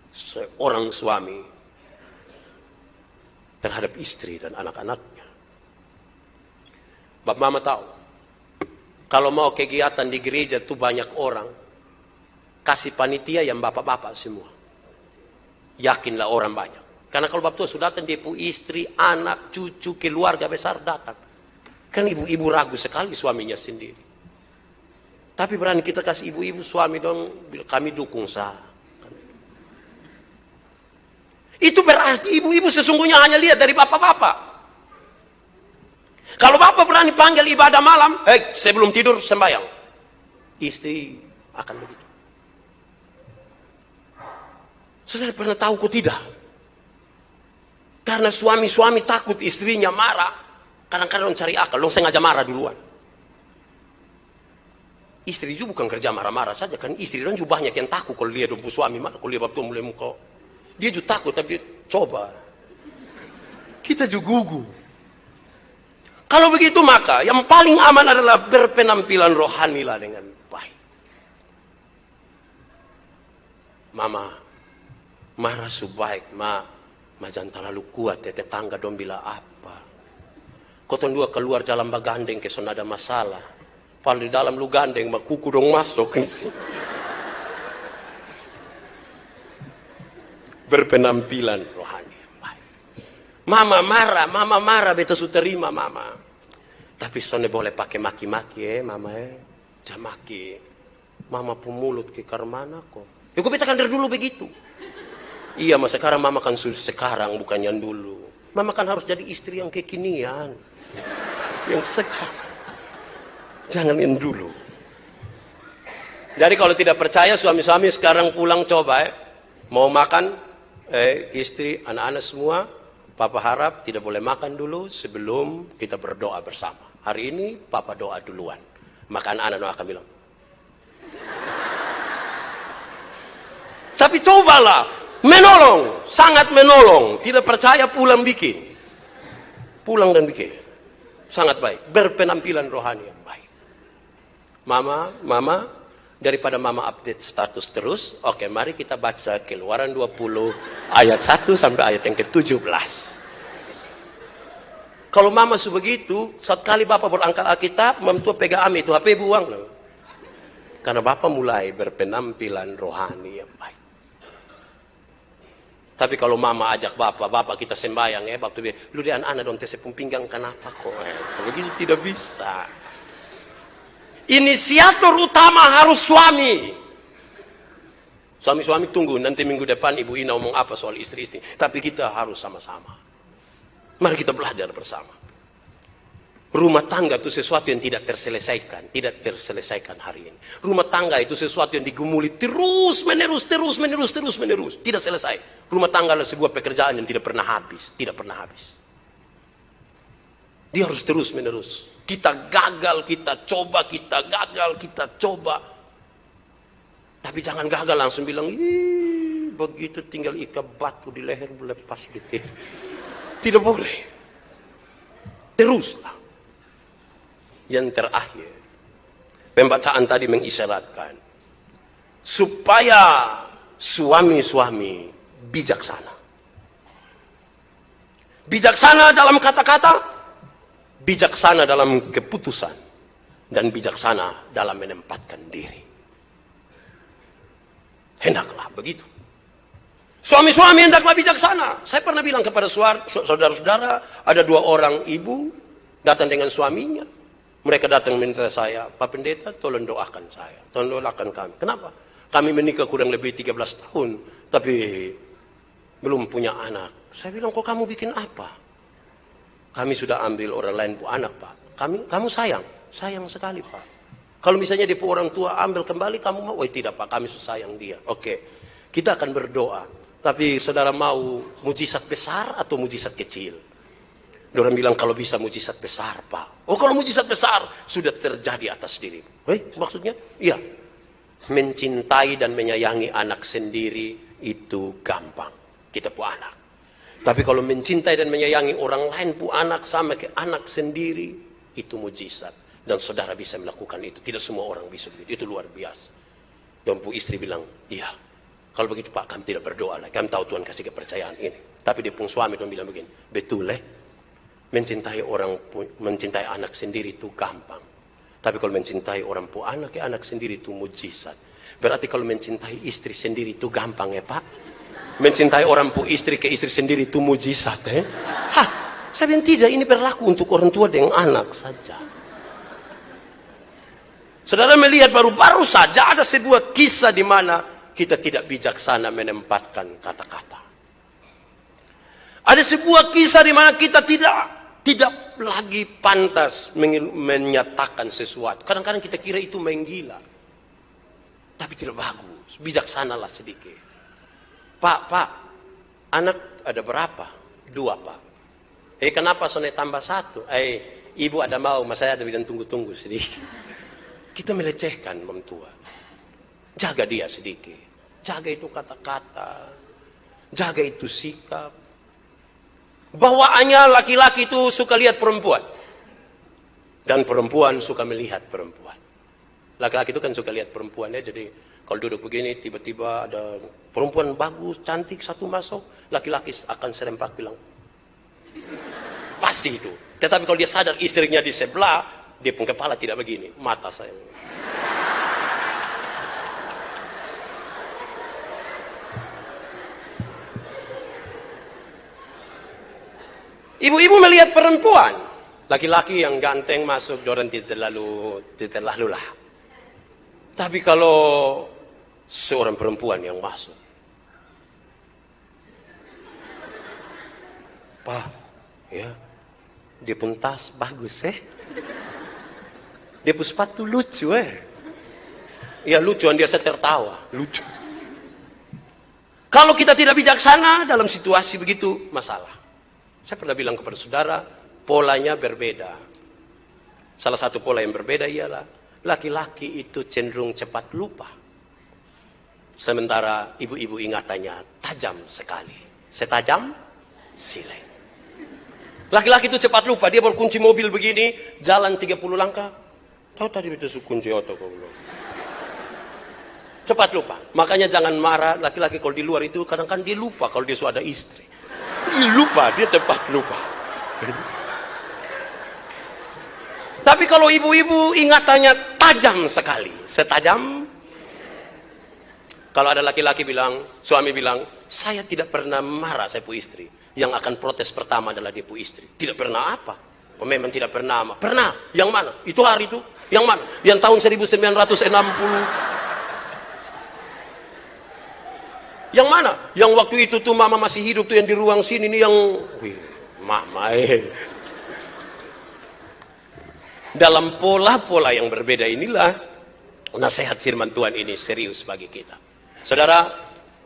Speaker 1: Seorang suami terhadap istri dan anak-anaknya. Bapak mama tahu, kalau mau kegiatan di gereja itu banyak orang, kasih panitia yang bapak-bapak semua. Yakinlah orang banyak. Karena kalau bapak tua sudah datang, dia pu istri, anak, cucu, keluarga besar datang. Kan ibu-ibu ragu sekali suaminya sendiri. Tapi berani kita kasih ibu-ibu suami dong, kami dukung sah. Itu berarti ibu-ibu sesungguhnya hanya lihat dari bapak-bapak. Kalau bapak berani panggil ibadah malam, sebelum tidur sembahyang. Istri akan begitu. Saudara pernah tahu kok tidak? Karena suami-suami takut istrinya marah. Kadang-kadang cari akal, dong sengaja marah duluan. Istri juga bukan kerja marah-marah saja kan. Istri dan juga banyak yang takut kalau lihat suami marah. Kalau lihat bapak mulai muka. Dia juga takut tapi dia coba. Kita juga gugu. Kalau begitu maka yang paling aman adalah berpenampilan rohani lah dengan baik. Mama, marah sebaik, ma jangan terlalu kuat, tetangga dong bila apa. Kotong dua keluar jalan bagandeng ke son ada masalah. Padahal di dalam lu gandeng, ma kuku dong masuk. Berpenampilan rohani. Mama marah, beta sudah terima mama. Tapi sonne boleh pakai maki-maki mama jangan maki. Mama pemulut ke karmana kok. Ya gue beta kan dari dulu begitu. Iya mas sekarang mama kan sudah sekarang bukan yang dulu. Mama kan harus jadi istri yang kekinian. Yang sekarang. Jangan yang dulu. Jadi kalau tidak percaya suami-suami sekarang pulang coba mau makan istri anak-anak semua. Papa harap tidak boleh makan dulu sebelum kita berdoa bersama. Hari ini Papa doa duluan. Maka anak-anak akan bilang. Tapi cobalah. Menolong. Sangat menolong. Tidak percaya pulang bikin. Pulang dan bikin. Sangat baik. Berpenampilan rohani yang baik. Mama. Daripada mama update status terus. Oke mari kita baca Keluaran 20 ayat 1 sampai ayat yang ke-17. Kalau mama sebegitu, saat kali bapak berangkat Alkitab, mamtua pegang ami itu HP buang loh. Karena bapak mulai berpenampilan rohani yang baik. Tapi kalau mama ajak bapak kita sembahyang bapak bilang, lu di anak-anak dong tesepung pinggang kenapa kok? Kalau begitu tidak bisa. Inisiator utama harus suami. Suami-suami tunggu nanti minggu depan Ibu Ina ngomong apa soal istri-istri. Tapi kita harus sama-sama. Mari kita belajar bersama. Rumah tangga itu sesuatu yang tidak terselesaikan. Tidak terselesaikan hari ini. Rumah tangga itu sesuatu yang digumuli terus menerus. Tidak selesai. Rumah tangga adalah sebuah pekerjaan yang tidak pernah habis. Tidak pernah habis. Dia harus terus menerus. Kita gagal, kita coba, kita gagal, kita coba. Tapi jangan gagal langsung bilang, ih, begitu tinggal ikat batu di leher lepas gitu. Tidak boleh. Teruslah. Yang terakhir, pembacaan tadi mengisyaratkan supaya suami-suami bijaksana. Bijaksana dalam kata-kata, bijaksana dalam keputusan, dan bijaksana dalam menempatkan diri. Hendaklah begitu. Suami-suami hendaklah bijaksana. Saya pernah bilang kepada saudara-saudara, ada 2 orang ibu datang dengan suaminya. Mereka datang minta saya, Pak Pendeta tolong doakan saya, tolong doakan kami. Kenapa? Kami menikah kurang lebih 13 tahun, tapi belum punya anak. Saya bilang, kok kamu bikin apa? Kami sudah ambil orang lain bu anak Pak. Kamu sayang sekali Pak. Kalau misalnya dia orang tua ambil kembali kamu mau? Oh tidak Pak, kami sayang dia. Oke, kita akan berdoa. Tapi saudara mau mujizat besar atau mujizat kecil? Orang bilang kalau bisa mujizat besar Pak. Oh kalau mujizat besar sudah terjadi atas dirimu. Maksudnya? Iya. Mencintai dan menyayangi anak sendiri itu gampang. Kita pu anak. Tapi kalau mencintai dan menyayangi orang lain pu anak sama ke anak sendiri itu mujizat. Dan saudara bisa melakukan itu. Tidak semua orang bisa begitu. Itu luar biasa. Dan pu istri bilang, iya. Kalau begitu Pak, kami tidak berdoa lagi. Kami tahu Tuhan kasih kepercayaan ini. Tapi dia pun suami dan bilang begini, betul mencintai anak sendiri itu gampang. Tapi kalau mencintai orang pu anak ke anak sendiri itu mujizat. Berarti kalau mencintai istri sendiri itu gampang ya Pak. Mencintai orang pu istri ke istri sendiri itu mujizat Hah, saya bilang tidak, ini berlaku untuk orang tua dengan anak saja. Saudara melihat baru saja ada sebuah kisah di mana kita tidak bijaksana menempatkan kata-kata. Ada sebuah kisah di mana kita tidak lagi pantas menyatakan sesuatu. Kadang-kadang kita kira itu main gila. Tapi tidak bagus. Bijaksanalah sedikit. Pak, anak ada berapa? 2, Pak. Kenapa soalnya tambah 1? Ibu ada mau, mas saya ada bilang tunggu-tunggu sedikit. Kita melecehkan orang tua. Jaga dia sedikit. Jaga itu kata-kata. Jaga itu sikap. Bawaannya laki-laki itu suka lihat perempuan. Dan perempuan suka melihat perempuan. Laki-laki itu kan suka lihat perempuan ya. Jadi kalau duduk begini tiba-tiba ada perempuan bagus, cantik satu masuk. Laki-laki akan serempak bilang. Pasti itu. Tetapi kalau dia sadar istrinya di sebelah, dia pun kepala tidak begini. Mata saya. Ibu-ibu melihat perempuan. Laki-laki yang ganteng masuk, orang tidak terlalu lah. Tapi kalau seorang perempuan yang masuk. Pak, ya, dia pun tas bagus Dia pun sepatu lucu Ya lucuan dia saya tertawa, lucu. Kalau kita tidak bijaksana dalam situasi begitu, masalah. Saya pernah bilang kepada saudara, polanya berbeda. Salah satu pola yang berbeda ialah laki-laki itu cenderung cepat lupa. Sementara ibu-ibu ingatannya tajam sekali. Setajam sileng. Laki-laki itu cepat lupa. Dia baru kunci mobil begini, jalan 30 langkah. Tahu tadi itu kunci oto kau belum. Cepat lupa. Makanya jangan marah. Laki-laki kalau di luar itu kadang-kadang dia lupa kalau dia sudah ada istri. Dia lupa, dia cepat lupa. Tapi kalau ibu-ibu ingatannya tajam sekali. Setajam. Kalau ada laki-laki bilang, suami bilang, saya tidak pernah marah saya pu istri. Yang akan protes pertama adalah dia pu istri. Tidak pernah apa? Oh, memang tidak pernah. Pernah. Yang mana? Itu hari itu. Yang mana? Yang tahun 1960. Yang mana? Yang waktu itu tuh mama masih hidup tuh yang di ruang sini nih yang mama Dalam pola-pola yang berbeda inilah nasihat firman Tuhan ini serius bagi kita. Saudara,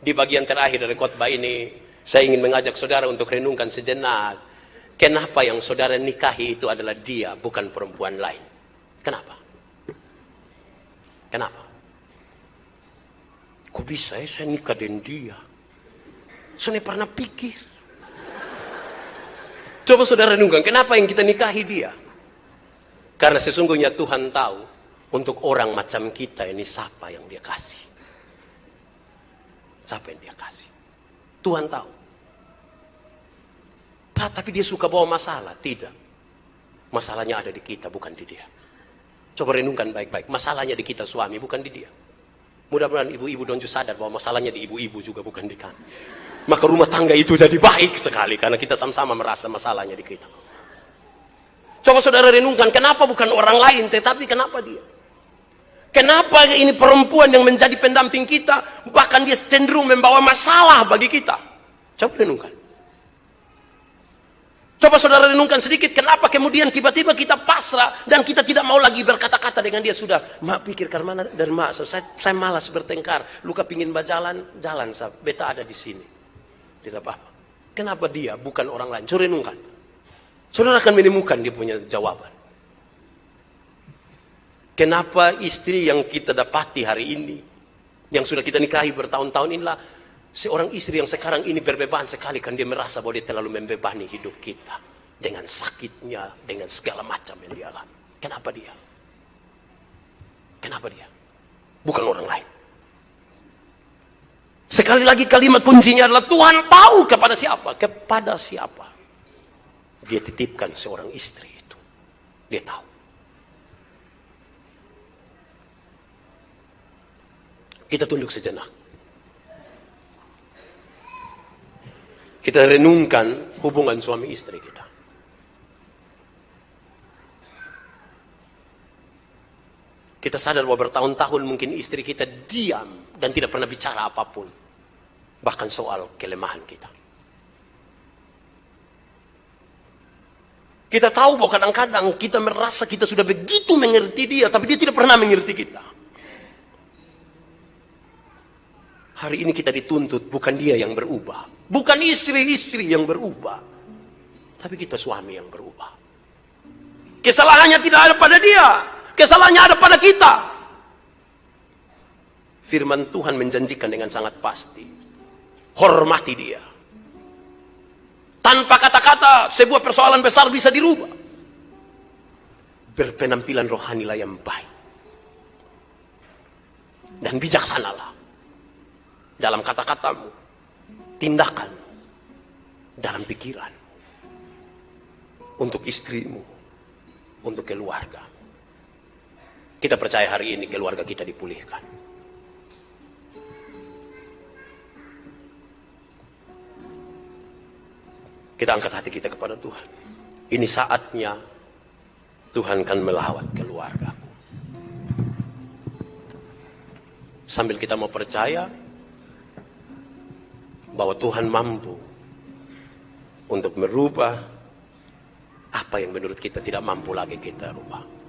Speaker 1: di bagian terakhir dari khotbah ini saya ingin mengajak saudara untuk renungkan sejenak. Kenapa yang saudara nikahi itu adalah dia, bukan perempuan lain? Kenapa? Kenapa? Kok bisa saya nikah dengan dia? Saya pernah pikir. Coba saudara renungkan, kenapa yang kita nikahi dia? Karena sesungguhnya Tuhan tahu untuk orang macam kita ini siapa yang dia kasih. Siapa yang dia kasih. Tuhan tahu. Pak, tapi dia suka bawa masalah. Tidak. Masalahnya ada di kita, bukan di dia. Coba renungkan baik-baik. Masalahnya di kita suami, bukan di dia. Mudah-mudahan ibu-ibu don't sadar bahwa masalahnya di ibu-ibu juga, bukan di kami. Maka rumah tangga itu jadi baik sekali karena kita sama-sama merasa masalahnya di kita. Coba saudara renungkan, kenapa bukan orang lain tetapi kenapa dia? Kenapa ini perempuan yang menjadi pendamping kita, bahkan dia cenderung membawa masalah bagi kita? Coba renungkan. Coba saudara renungkan sedikit, kenapa kemudian tiba-tiba kita pasrah dan kita tidak mau lagi berkata-kata dengan dia. Sudah, mak pikir karena dari mak, saya malas bertengkar. Luka pingin jalan, beta ada di sini. Tidak apa-apa. Kenapa dia, bukan orang lain? Saudara renungkan. Saudara akan menemukan dia punya jawaban. Kenapa istri yang kita dapati hari ini, yang sudah kita nikahi bertahun-tahun inilah, seorang istri yang sekarang ini berbeban sekali, kan dia merasa bahwa dia terlalu membebani hidup kita dengan sakitnya, dengan segala macam yang dia alami. Kenapa dia? Kenapa dia? Bukan orang lain. Sekali lagi kalimat kuncinya adalah Tuhan tahu kepada siapa. Kepada siapa dia titipkan seorang istri itu. Dia tahu. Kita tunduk sejenak. Kita renungkan hubungan suami istri kita. Kita sadar bahwa bertahun-tahun mungkin istri kita diam dan tidak pernah bicara apapun. Bahkan soal kelemahan kita. Kita tahu bahwa kadang-kadang kita merasa kita sudah begitu mengerti dia, tapi dia tidak pernah mengerti kita. Hari ini kita dituntut, bukan dia yang berubah. Bukan istri-istri yang berubah. Tapi kita suami yang berubah. Kesalahannya tidak ada pada dia. Kesalahannya ada pada kita. Firman Tuhan menjanjikan dengan sangat pasti. Hormati dia. Tanpa kata-kata, sebuah persoalan besar bisa dirubah. Berpenampilan rohanilah yang baik. Dan bijaksanalah. Dalam kata-katamu, tindakan, dalam pikiran. Untuk istrimu, untuk keluarga. Kita percaya hari ini keluarga kita dipulihkan. Kita angkat hati kita kepada Tuhan. Ini saatnya Tuhan akan melawat keluargaku. Sambil kita mau percaya bahwa Tuhan mampu untuk merubah apa yang menurut kita tidak mampu lagi kita rubah.